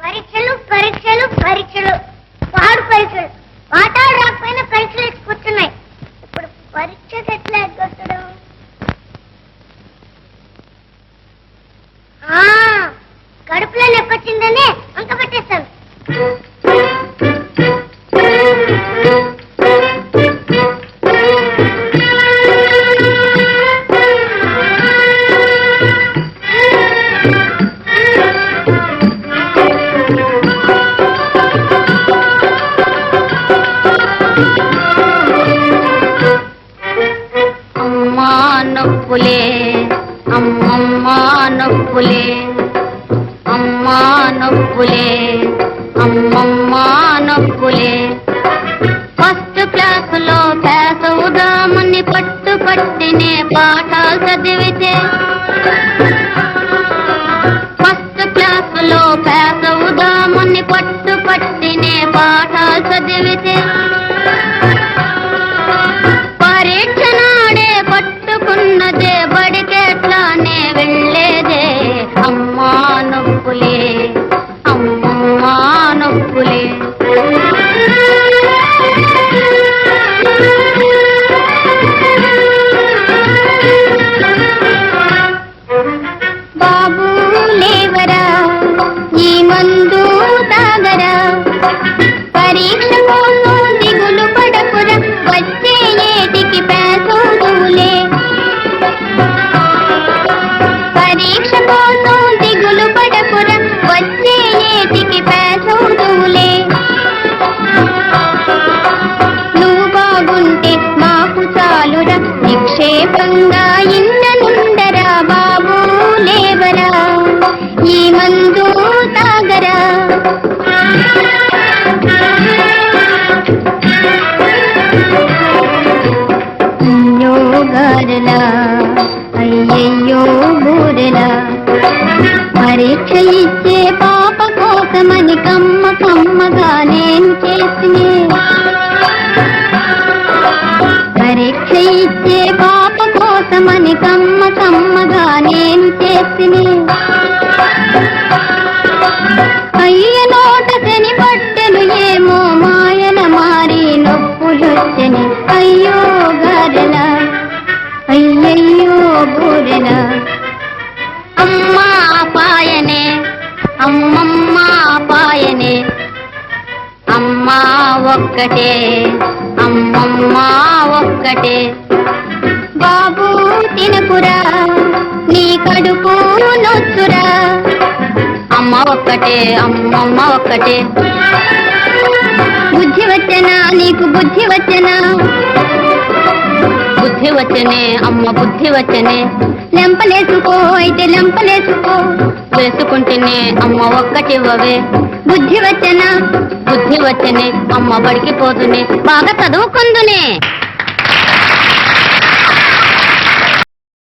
పరీక్షలు పరీక్షలు పరీక్షలు పాడు పరీక్షలు పాఠాలు రాకపోయినా పరీక్షలు ఎక్కిపోతున్నాయి. ఇప్పుడు పరీక్షకు ఎట్లా ఎగ్గొట్టడం? కడుపులో నొప్పొచ్చిందనే అంక పెట్టేస్తాను. అమ్మా నొప్పులే అమ్మమ్మ నొప్పులే అమ్మా నొప్పులే అమ్మమ్మ నొప్పులే. ఫస్ట్ క్లాసులో పాస్ అవుదామని పట్టు పట్టినే పాఠాలు చదివితే, ఫస్ట్ క్లాసులో పాస్ అవుదామని పట్టు పట్టినే పాఠాలు చదివితే, పరీక్ష నాడే పట్టుకున్నదే బడికెట్లానే వెళ్ళేదే. అమ్మా నొప్పులే అమ్మమ్మ నొప్పులే. బాబు లేవరా ఈ మందు తాగరా, పరీక్ష కోసం దిగులు పడకురా, వచ్చే ఏటికి పేసోదులే. పరీక్ష కోసం దిగులు పడకురా, వచ్చే ఏటికి పేసోదులే. నువ్వు బాగుంటే మాకు చాలురా, నిక్షేపంగా ఇంటనుండరా. బాబు లేవరా ఈ మందు తాగరా. అయ్యో గారెలా అయ్యయ్యో బూరెలా, పరీక్ష ఇచ్చే పాప కోసమని కమ్మ కమ్మగా నేను చేసినే. పరీక్ష ఇచ్చే పాప కోసమని కమ్మ కమ్మగా నేను చేసినే. అయ్య నోట శని పట్టెను ఏమో మాయన మారి నొప్పులొచ్చని. అయ్యో గారెలా అయ్యయ్యో బూరెలా. అమ్మా పాయనే అమ్మమ్మ పాయనే, అమ్మా ఒక్కటే అమ్మమ్మ ఒక్కటే. బాబు తినకురా నీ కడుపు నొచ్చురా, అమ్మ ఒక్కటే అమ్మమ్మ ఒక్కటే. బుద్ధి వచ్చనా నీకు బుద్ధి వచ్చనా, బుద్ధి వచ్చనే అమ్మ బుద్ధి వచ్చనే. లెంపలేసుకో అయితే లెంపలేసుకో, వేసుకుంటేనే అమ్మ ఒక్కటివ్వవే. బుద్ధి వచ్చనా బుద్ధి వచ్చనే అమ్మ బడికి పోతునే, బాగా చదువుకుందునే.